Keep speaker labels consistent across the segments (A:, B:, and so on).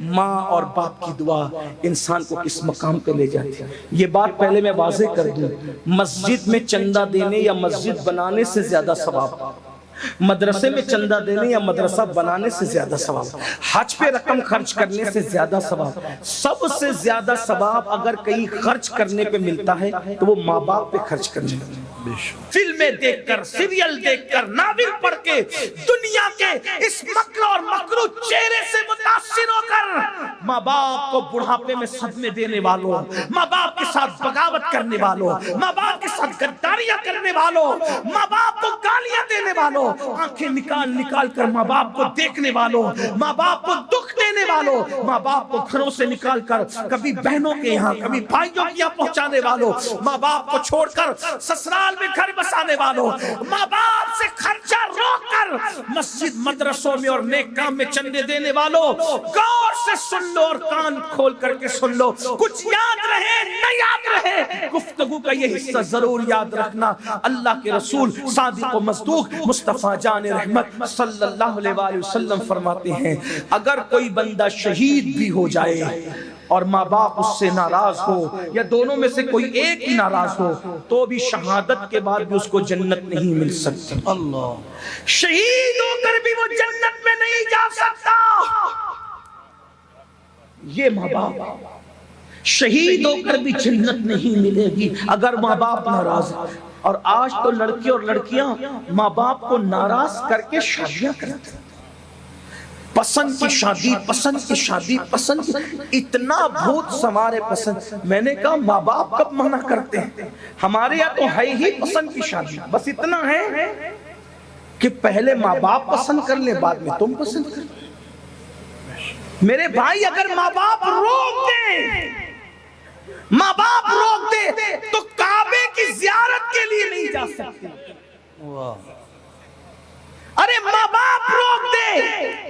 A: ماں اور باپ کی دعا انسان کو کس مقام پہ لے جاتی ہے۔ یہ بات پہلے میں واضح کر دوں، مسجد میں چندہ دینے یا مسجد بنانے سے زیادہ ثواب، مدرسے میں چندہ دینے یا مدرسہ بنانے سے زیادہ ثواب، حج پہ رقم خرچ کرنے سے زیادہ ثواب، سب سے زیادہ ثواب اگر کہیں خرچ کرنے پہ ملتا ہے تو وہ ماں باپ پہ خرچ کرنے میں۔ فلمیں دیکھ کر، سیریل دیکھ کر، ناول پڑھ کے، دنیا کے اس مکر اور مکروہ چہرے سے متاثر ہو کر ماں باپ کو بڑھاپے میں صدمے دینے والوں، ماں باپ کے ساتھ بغاوت کرنے والوں، ماں باپ کے ساتھ غداریاں کرنے والوں، ماں باپ کو گالیاں دینے والوں، آنکھیں نکال نکال کر ماں باپ کو دیکھنے والوں، ماں باپ کو دکھ دینے والوں، ماں باپ کو گھروں سے نکال کر کبھی بہنوں کے یہاں کبھی بھائیوں کے یہاں پہنچانے والوں، ماں باپ کو چھوڑ کر سسرال میں گھر بسانے والوں، ماں باپ سے خرچہ روک کر مسجد مدرسوں میں اور نیک کام میں چندے دینے والوں، غور سے سن لو اور کان کھول کر کے سن لو، کچھ یاد رہے نہ یاد رہے، گفتگو کا یہ حصہ ضرور یاد رکھنا۔ اللہ کے رسول صادق و مصدوق مصطفیٰ جان رحمت صلی اللہ علیہ وآلہ وسلم فرماتے ہیں، اگر کوئی بندہ شہید بھی ہو جائے اور ماں باپ اس سے ناراض ہو یا دونوں میں سے کوئی ایک ہی ناراض ہو تو بھی شہادت کے بعد بھی اس کو جنت نہیں مل سکتی۔ اللہ، شہید ہو کر بھی وہ جنت میں نہیں جا سکتا۔ یہ ماں باپ شہید ہو کر بھی جنت نہیں ملے گی اگر ماں باپ ناراض ہیں۔ اور آج تو لڑکی اور لڑکیاں ماں باپ کو ناراض کر کے شادیاں کرتے ہیں، پسند کی شادی، پسند کی شادی، پسند کی، اتنا بھوت سوارے پسند۔ میں نے کہا ماں باپ کب منع کرتے ہیں؟ ہمارے یہاں تو ہے ہی پسند کی شادی، بس اتنا ہے کہ پہلے ماں باپ پسند کر لیں بعد میں تم پسند کر لیں۔ میرے بھائی اگر ماں باپ روک دیں، ماں باپ روک دے تو کعبے کی زیارت کے لیے نہیں جا سکتے۔ ارے ماں باپ روک دے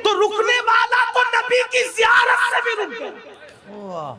A: تو رکنے والا تو نبی کی زیارت سے بھی رک گیا۔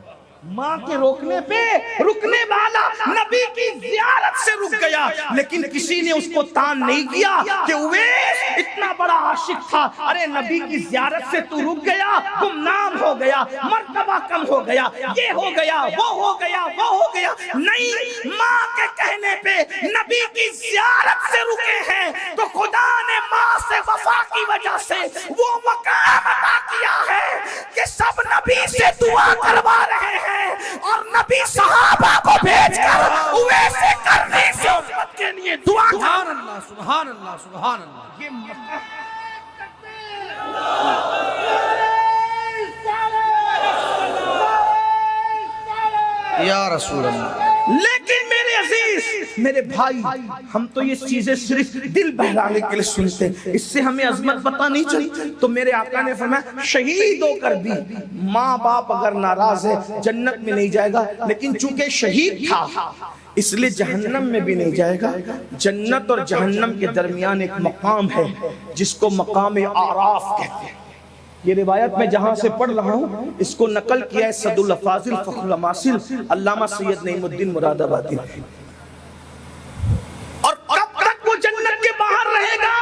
A: ماں کے روکنے پہ رکنے والا نبی کی زیارت سے رک گیا، لیکن کسی نے اس کو تان نہیں کیا کہ اویس اتنا بڑا عاشق تھا، ارے نبی کی زیارت سے تو رک گیا، گمنام ہو گیا، مرتبہ کم ہو گیا، یہ ہو گیا، وہ ہو گیا، وہ ہو گیا۔ نہیں، ماں کے کہنے پہ نبی کی زیارت سے رکے ہیں تو خدا نے ماں سے وفا کی وجہ سے وہ مقام عطا کیا ہے کہ سب نبی سے دعا کروا رہے ہیں، اور نبی صحابہ کو بھیج کر اویس کرنے سے امت کے لیے دعا کر۔
B: سبحان اللہ، سبحان اللہ، سبحان اللہ۔
A: یہ
B: یا رسول اللہ۔
A: لیکن میرے عزیز، میرے بھائی، ہم تو یہ چیزیں صرف دل بہلانے کے لیے سنتے ہیں، اس سے ہمیں عظمت پتہ نہیں چلی۔ تو میرے آقا نے فرمایا شہید ہو کر بھی ماں باپ اگر ناراض ہے جنت میں نہیں جائے گا، لیکن چونکہ شہید تھا اس لیے جہنم میں بھی نہیں جائے گا۔ جنت اور جہنم کے درمیان ایک مقام ہے جس کو مقام اعراف کہتے ہیں۔ یہ روایت میں جہاں سے پڑھ رہا ہوں اس کو نقل کیا ہے صد الافاضل فخر الاماثل علامہ سید نعیم الدین مراد آبادی نے۔ اور کب تک وہ جنت کے باہر رہے گا؟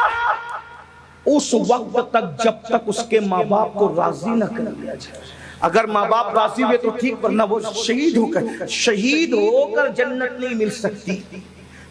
A: اس وقت تک جب تک اس کے ماں باپ کو راضی نہ کر لیا جائے۔ اگر ماں باپ راضی ہوئے تو ٹھیک، ورنہ وہ شہید ہو کر جنت نہیں مل سکتی۔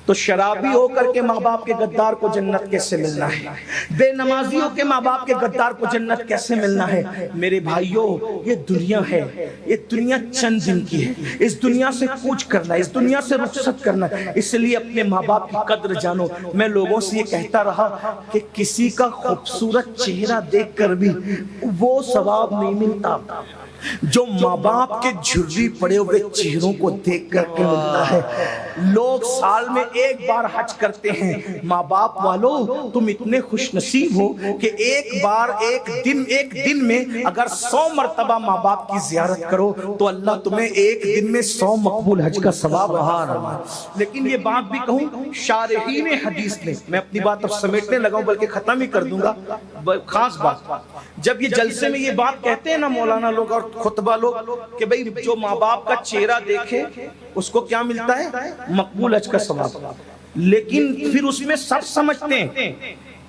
A: تو شرابی ہو کر کے ماں باپ کے غدار کو جنت کیسے ملنا ہے؟ بے نمازی ہو کے ماں باپ کے غدار کو جنت کیسے ملنا ہے؟ میرے بھائیوں، یہ دنیا ہے، یہ دنیا چند دن کی ہے، اس دنیا سے کوچ کرنا ہے، اس دنیا سے رخصت کرنا ہے، اس لیے اپنے ماں باپ کی قدر جانو۔ میں لوگوں سے یہ کہتا رہا کہ کسی کا خوبصورت چہرہ دیکھ کر بھی وہ ثواب نہیں ملتا جو ماں باپ کے جھرری پڑے ہوئے چہروں کو دیکھ کر کے ملتا ہے۔ لوگ سال میں ایک بار حج کرتے ہیں، ماں باپ والوں تم اتنے خوش نصیب ہو کہ ایک دن میں اگر 100 مرتبہ ماں باپ کی زیارت کرو تو اللہ تمہیں ایک دن میں 100 مقبول حج کا ثواب عطا۔ لیکن یہ بات بھی کہوں، شارحین حدیث نے، میں اپنی بات اب سمیٹنے لگا ہوں بلکہ ختم ہی کر دوں گا، خاص بات، جب یہ جلسے میں یہ بات کہتے ہیں نا مولانا لوگ اور خطبہ لوگ کہ بھئی جو ماں باپ کا چہرہ دیکھے اس کو کیا ملتا ہے؟ مقبول حج کا ثواب۔ لیکن پھر اس میں سب سمجھتے ہیں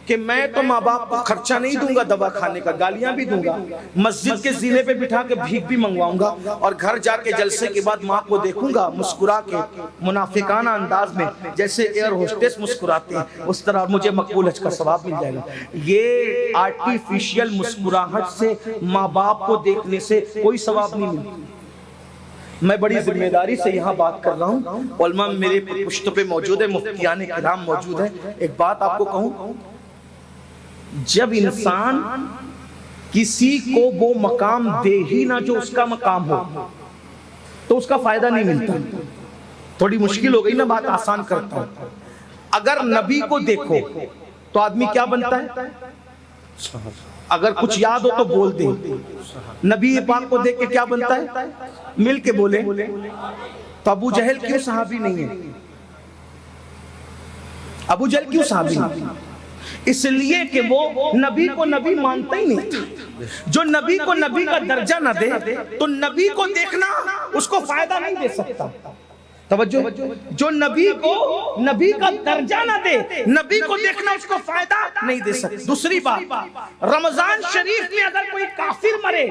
A: کہ میں تو ماں باپ کو خرچہ نہیں دوں گا دوا کھانے کا، گالیاں بھی دوں گا، مسجد کے زینے پہ بٹھا کے بھیک بھی منگواؤں گا، اور گھر جا کے جلسے کے بعد ماں کو دیکھوں گا مسکرا کے منافقانہ انداز میں، جیسے ایئر ہوسٹس مسکراتے ہیں اس طرح، مجھے مقبول حج کا ثواب مل جائے گا۔ یہ آرٹیفیشل مسکراہٹ سے، ماں باپ کو دیکھنے سے کوئی ثواب نہیں ملتا۔ میں بڑی ذمہ داری سے یہاں بات کر رہا ہوں، علماء میرے پشت پہ موجود ہے، مفتیان کرام موجود ہیں۔ ایک بات آپ کو کہوں، جب انسان کسی کو وہ مقام دے ہی نہ جو اس کا مقام ہو تو اس کا فائدہ نہیں ملتا۔ تھوڑی مشکل ہو گئی نا، بات آسان کرتا ہوں۔ اگر نبی کو دیکھو تو آدمی کیا بنتا ہے؟ اگر کچھ یاد ہو تو بول دیں۔ نبی پاک کو دیکھ کے کیا بنتا ہے؟ مل کے بولیں۔ تو ابو جہل کیوں صحابی نہیں ہے؟ ابو جہل کیوں صحابی نہیں؟ اس لیے کہ وہ نبی کو نبی مانتا ہی نہیں تھا۔ جو نبی کو نبی کا درجہ نہ دے تو نبی کو دیکھنا اس کو فائدہ نہیں دے سکتا۔ توجہ، جو نبی کو نبی کا درجہ نہ دے، نبی کو دیکھنا اس کو فائدہ نہیں دے سکتا۔ دوسری بات، رمضان شریف میں اگر کوئی کافر مرے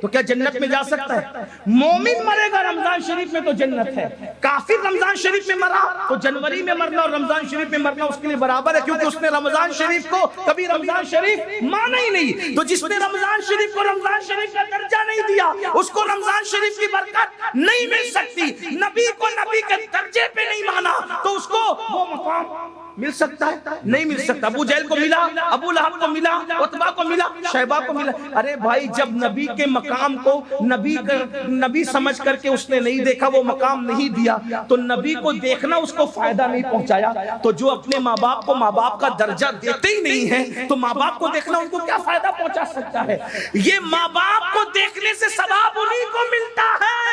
A: تو کیا جنت میں جا سکتا ہے؟ مومن مرے گا رمضان شریف میں تو جنت ہے۔ کافر رمضان شریف میں مرا تو جنوری میں مرنا اور رمضان شریف میں مرنا اس کے لیے برابر ہے، کیونکہ اس نے رمضان شریف کو کبھی رمضان شریف مانا ہی نہیں۔ تو جس نے رمضان شریف کو رمضان شریف کا درجہ نہیں دیا، اس کو رمضان شریف کی برکت نہیں مل سکتی۔ نبی کو نبی کے درجے پہ نہیں مانا تو اس کو وہ مقام مل سکتا ہے؟ نہیں مل سکتا۔ ابو جہل کو ملا، ابو لہب کو ملا، عتبہ کو ملا، شیبہ کو ملا۔ ارے بھائی، جب نبی کے مقام کو نبی سمجھ کر کے اس نے نہیں دیکھا، وہ مقام نہیں دیا، تو نبی کو دیکھنا اس کو فائدہ نہیں پہنچایا۔ تو جو اپنے ماں باپ کو ماں باپ کا درجہ دیتے ہی نہیں ہے تو ماں باپ کو دیکھنا ان کو کیا فائدہ پہنچا سکتا ہے؟ یہ ماں باپ کو دیکھنے سے ثواب انہیں کو ملتا ہے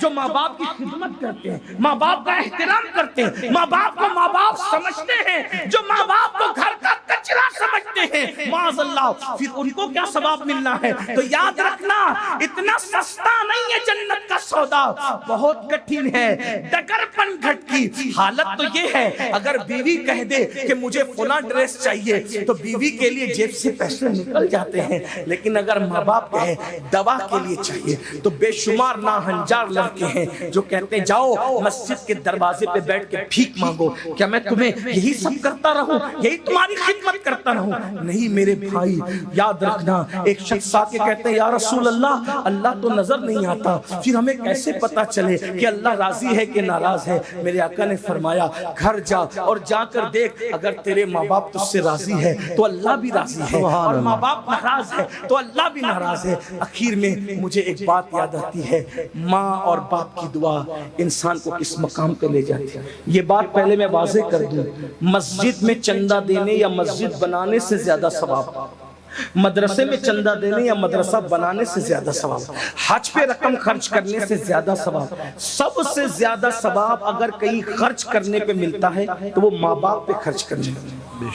A: جو ماں باپ کی خدمت کرتے ہیں، ماں باپ کا احترام کرتے ہیں، ماں باپ کو ماں باپ سمجھتے ہیں، جو ماں باپ کو گھر کا کچرا سمجھتے ہیں، معاذ اللہ، پھر ان کو کیا ثواب ملنا ہے؟ تو یاد رکھنا، اتنا سستا نہیں ہے جنت کا سودا، بہت کٹھن ہے۔ ڈگر پن گھٹ کی حالت تو یہ ہے، اگر بیوی کہہ دے کہ مجھے فلاں ڈریس چاہیے تو بیوی کے لیے جیب سے پیسے نکل جاتے ہیں، لیکن اگر ماں باپ کہے دوا کے لیے چاہیے تو بے شمار ناہنجار لڑکے ہیں جو کہتے ہیں جاؤ مسجد کے دروازے پہ بیٹھ کے بھیک مانگو۔ کیا میں تمہیں یہی سب کرتا رہوں، یہی تمہاری خدمت کرتا رہوں؟ نہیں میرے بھائی، یاد رکھنا، ایک شخص آ کے کہتے ہیں یا رسول اللہ، اللہ تو نظر نہیں آتا، پھر ہمیں کیسے پتا چلے کہ اللہ راضی ہے کہ ناراض ہے؟ میرے آقا نے فرمایا گھر جا اور جا کر دیکھ، اگر تیرے ماں باپ تجھ سے راضی ہے تو اللہ بھی راضی ہے، اور ماں باپ ناراض ہے تو اللہ بھی ناراض ہے۔ اخیر میں مجھے ایک بات یاد آتی ہے، ماں اور باپ کی دعا انسان کو کس مقام پہ لے جاتی ہے۔ یہ بات پہلے میں واضح کر دوں، مسجد میں چندہ دینے یا مسجد بنانے سے زیادہ ثواب، مدرسے میں چندہ دینے یا مدرسہ بنانے سے زیادہ ثواب، حج پہ رقم خرچ کرنے سے زیادہ ثواب، سب سے زیادہ ثواب اگر کہیں خرچ کرنے پہ ملتا ہے تو وہ ماں باپ پہ خرچ کرنے پہ،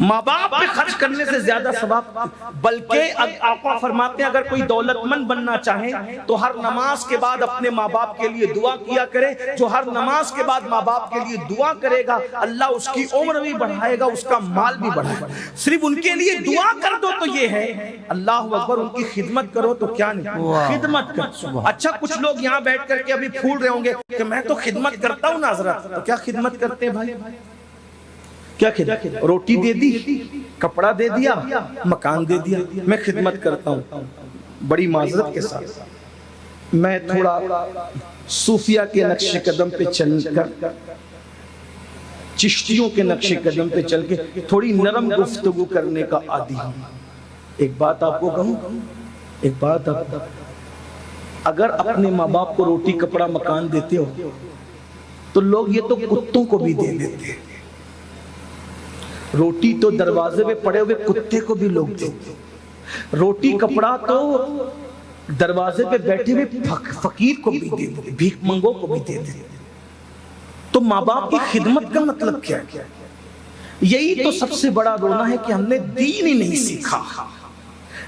A: ماں باپ پہ خرچ کرنے سے زیادہ ثواب۔ بلکہ آقا فرماتے ہیں اگر کوئی دولت مند بننا چاہے تو ہر نماز کے بعد اپنے ماں باپ کے لیے دعا کیا کرے۔ جو ہر نماز کے بعد ماں باپ کے لیے دعا کرے گا اللہ اس کی عمر بھی بڑھائے گا، اس کا مال بھی بڑھائے گا۔ صرف ان کے لیے دعا کر دو تو یہ ہے، اللہ اکبر، ان کی خدمت کرو تو کیا نہیں، خدمت کرو۔ اچھا کچھ لوگ یہاں بیٹھ کر کے ابھی پھول رہے ہوں گے کہ میں تو خدمت کرتا ہوں نا حضرت، تو کیا خدمت کرتے ہیں بھائی؟ کیا خدمت؟ روٹی دے دی، کپڑا دے دیا، مکان دے دیا، میں خدمت کرتا ہوں۔ بڑی معذرت کے ساتھ میں تھوڑا صوفیہ کے نقش قدم پہ چل کر، چشتیوں کے نقش قدم پہ چل کے تھوڑی نرم گفتگو کرنے کا عادی ہوں۔ ایک بات آپ کو کہوں، ایک بات آپ کو، اگر اپنے ماں باپ کو روٹی کپڑا مکان دیتے ہو تو لوگ یہ تو کتوں کو بھی دے دیتے ہیں۔ روٹی تو دروازے پہ پڑے ہوئے کتے کو بھی لوگ دیتے، روٹی کپڑا تو دروازے پہ بیٹھے ہوئے فقیر کو بھی دیتے، بھیک منگوں کو بھی دیتے۔ تو ماں باپ کی خدمت کا مطلب کیا ہے؟ یہی تو سب سے بڑا رونا ہے کہ ہم نے دین ہی نہیں سیکھا،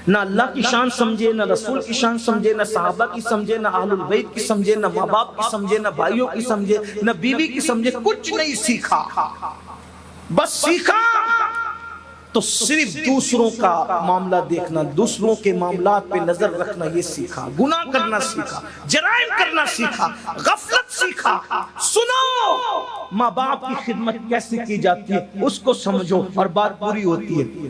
A: نہ اللہ کی شان سمجھے، نہ رسول کی شان سمجھے، نہ صحابہ کی سمجھے، نہ اہل البیت کی سمجھے، نہ ماں باپ کی سمجھے، نہ بھائیوں کی سمجھے، نہ بیوی کی سمجھے، کچھ نہیں سیکھا۔ بس سیکھا تو صرف دوسروں کا معاملہ دیکھنا، دوسروں کے معاملات پہ نظر رکھنا یہ سیکھا، گناہ کرنا سیکھا، جرائم کرنا سیکھا، غفلت سیکھا۔ سنو ماں باپ کی خدمت کیسے کی جاتی ہے اس کو سمجھو اور بات پوری ہوتی ہے۔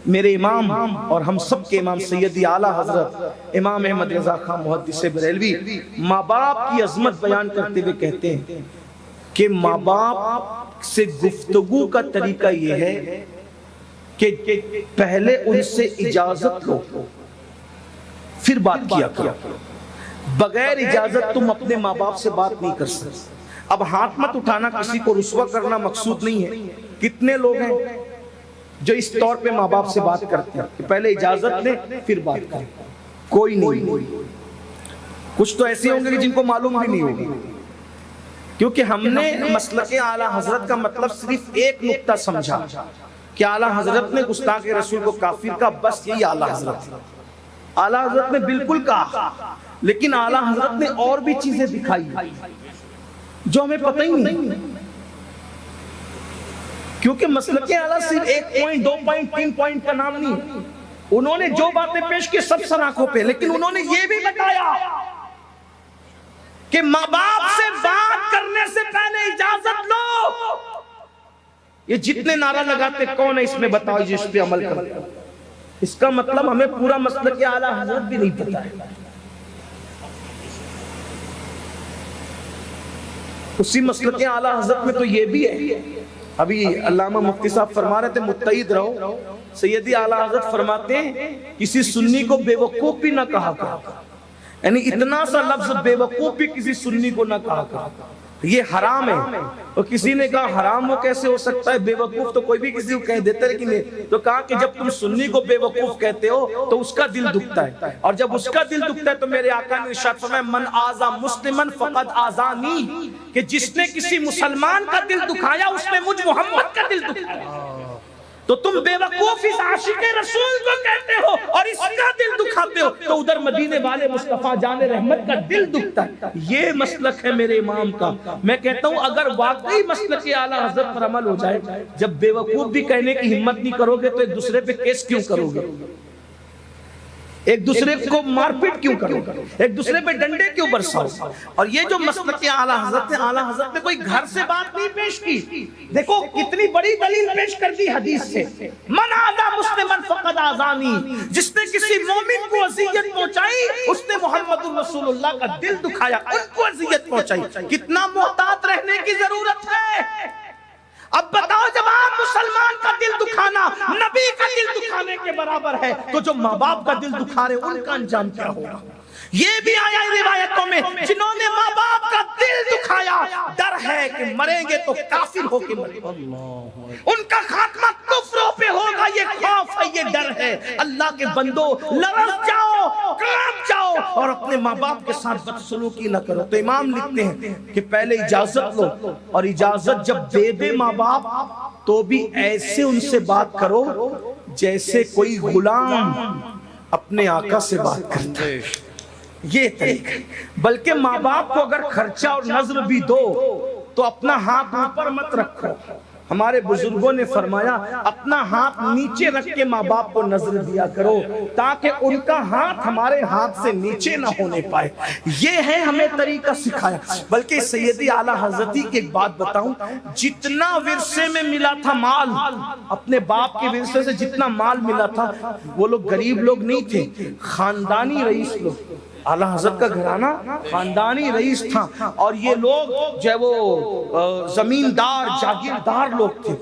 A: میرے امام اور ہم سب کے امام سیدی اعلیٰ حضرت امام احمد رضا خان محدث بریلوی ماں باپ کی عظمت بیان کرتے ہوئے کہتے ہیں کہ ماں باپ سے گفتگو کا طریقہ یہ ہے کہ پہلے ان سے اجازت لو پھر بات کیا کرو۔ بغیر اجازت تم اپنے ماں باپ سے بات نہیں کر سکتے۔ اب ہاتھ مت اٹھانا، کسی کو رسوا کرنا مقصود نہیں ہے۔ کتنے لوگ ہیں جو اس طور پہ ماں باپ سے بات کرتے ہیں کہ پہلے اجازت لیں پھر بات کریں؟ کوئی نہیں۔ کچھ تو ایسے ہوں گے کہ جن کو معلوم بھی نہیں ہوگی، کیونکہ ہم نے مسلک اعلیٰ حضرت کا مطلب صرف ایک نقطہ سمجھا کہ اعلیٰ حضرت نے گستاخ رسول کو کافر کا، بس یہی اعلیٰ حضرت ہے۔ اعلیٰ حضرت نے بالکل کہا، لیکن اعلیٰ حضرت نے اور بھی چیزیں دکھائی جو ہمیں پتہ ہی نہیں، کیونکہ مسلک اعلیٰ صرف 1 پوائنٹ 2 پوائنٹ 3 پوائنٹ کا نام نہیں۔ انہوں نے جو باتیں پیش کی سب سناخوں پہ، لیکن انہوں نے یہ بھی بتایا کہ ماں باپ سے بات کرنے سے پہلے اجازت لو۔ یہ جتنے نعرہ لگاتے کون ہے اس میں بتاؤ جس پہ عمل کرتے؟ اس کا مطلب ہمیں پورا مسلک اعلیٰ حضرت بھی نہیں پتا ہے۔ اسی مسلک اعلیٰ حضرت میں تو یہ بھی ہے، ابھی علامہ مفتی صاحب فرما رہے تھے متعید رہو، سیدی اعلیٰ حضرت فرماتے ہیں کسی سنی کو بے وقوف بھی نہ کہا کرو، یعنی اتنا سا لفظ بے وقوف بھی کسی سنی کو نہ کہا کرو، یہ حرام ہے۔ اور کسی نے کہا حرام وہ کیسے ہو سکتا ہے، بے وقوف تو کوئی بھی کسی کو کہہ دیتا ہے، لیکن تو کہا کہ جب تم سنی کو بے وقوف کہتے ہو تو اس کا دل دکھتا ہے، اور جب اس کا دل دکھتا ہے تو میرے آقا نے ارشاد فرمایا من آذا مسلمن فقد آذانی، کہ جس نے کسی مسلمان کا دل دکھایا اس نے مجھ محمد کا دل دکھایا۔ تو تم بے وقوف اس عاشق رسول کو کہتے ہو اور اس کا دل دکھاتے ہو، تو ادھر مدینے والے مصطفیٰ جان رحمت کا دل دکھتا ہے۔ یہ مسلک ہے میرے امام کا۔ میں کہتا ہوں اگر واقعی مسلک اعلیٰ حضرت پر عمل ہو جائے، جب بے وقوف بھی کہنے کی ہمت نہیں کرو گے تو ایک دوسرے پہ کیس کیوں کرو گے؟ ایک دوسرے کو مار پیٹ کیوں کرو گے؟ ایک دوسرے پہ ڈنڈے کیوں برساؤ؟ اور یہ جو مسلک اعلیٰ حضرت ہے، اعلیٰ حضرت نے کوئی گھر سے بات نہیں پیش کی۔ دیکھو کتنی بڑی دلیل پیش کر دی حدیث سے، من آذا مسلمن فقد آذانی، جس نے کسی مومن کو اذیت پہنچائی اس نے محمد رسول اللہ کا دل دکھایا، ان کو اذیت پہنچائی۔ کتنا محتاط رہنے کی ضرورت ہے۔ اب بتاؤ جب آپ مسلمان کا دل دکھانا نبی کا دل دکھانے کے برابر ہے، تو جو ماں باپ کا دل دکھا رہے ان کا انجام کیا ہوگا؟ یہ بھی آیا روایتوں میں، جنہوں نے ماں باپ کا دل دکھایا ڈر ہے کہ مریں گے تو کافر ہو کے مریں گے، ان کا خاتمہ کفروں پہ ہوگا، یہ خوف ہے، یہ ڈر ہے۔ اللہ کے بندو لرز جاؤ، کانپ جاؤ اور اپنے ماں باپ کے ساتھ بدسلوکی نہ کرو۔ تو امام لکھتے ہیں کہ پہلے اجازت لو، اور اجازت جب دے دے ماں باپ تو بھی ایسے ان سے بات کرو جیسے کوئی غلام اپنے آقا سے بات کرتا ہے۔ یہ طریقہ، بلکہ ماں باپ کو اگر خرچہ اور نظر بھی دو تو اپنا ہاتھ اوپر مت رکھو۔ ہمارے بزرگوں نے فرمایا اپنا ہاتھ نیچے رکھ کے ماں باپ کو نظر دیا کرو تاکہ ان کا ہاتھ ہمارے ہاتھ سے نیچے نہ ہونے پائے۔ یہ ہے ہمیں طریقہ سکھایا۔ بلکہ سیدی اعلیٰ حضرتی کی ایک بات بتاؤں، جتنا ورثے میں ملا تھا مال، اپنے باپ کے ورثے سے جتنا مال ملا تھا، وہ لوگ غریب لوگ نہیں تھے، خاندانی رئیس لوگ۔ اعلیٰ حضرت کا گھرانہ خاندانی رئیس تھا، اور یہ لوگ جو ہے وہ زمیندار جاگیردار لوگ تھے۔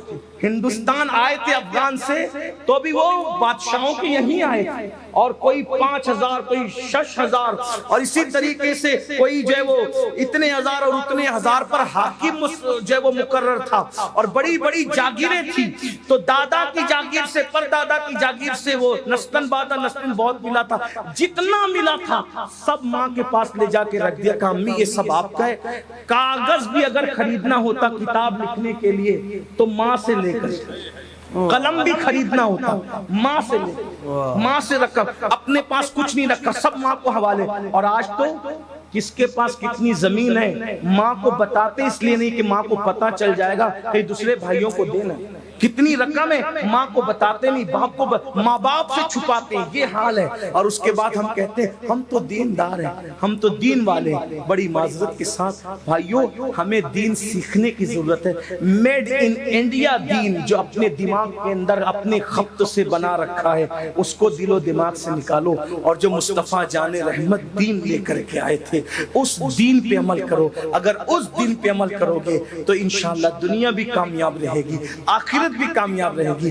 A: ہندوستان آئے تھے افغان سے تو بھی وہ بادشاہوں کے یہیں آئے تھے، اور کوئی 5000 کوئی 6000 اور اسی طریقے سے کوئی جو ہے وہ اتنے ہزار اور اتنے ہزار پر حاکم جو ہے وہ مقرر تھا، اور بڑی بڑی جاگیریں تھی۔ تو دادا کی جاگیر سے پر دادا کی جاگیر سے وہ نسلن بعد نسلن بہت ملا تھا، جتنا ملا تھا سب ماں کے پاس لے جا کے رکھ دیا کہ امی یہ سب آپ کا ہے۔ کاغذ بھی اگر خریدنا ہوتا کتاب لکھنے کے لیے تو ماں سے لے کر، قلم بھی خریدنا ہوتا ماں سے لے، ماں سے رکھا، اپنے پاس کچھ نہیں رکھا، سب ماں کو حوالے۔ اور آج تو کس کے پاس کتنی زمین ہے ماں کو بتاتے اس لیے نہیں کہ ماں کو پتا چل جائے گا کہیں دوسرے بھائیوں کو دینا، کتنی رقم ہے ماں کو بتاتے نہیں، باپ کو ماں باپ سے چھپاتے ہیں، یہ حال ہے۔ اور اس کے بعد ہم کہتے ہیں ہم تو دیندار ہیں، ہم تو دین والے ہیں۔ بڑی معذرت کے ساتھ بھائیوں ہمیں دین سیکھنے کی ضرورت ہے۔ میڈ ان انڈیا دین جو اپنے دماغ کے اندر اپنے خط سے بنا رکھا ہے اس کو دل و دماغ سے نکالو، اور جو مصطفیٰ جان رحمت دین لے کر کے آئے تھے اس دین پہ عمل کرو۔ اگر اس دین پہ عمل کرو گے تو انشاءاللہ دنیا بھی کامیاب رہے گی، آخرت بھی کامیاب رہے گی۔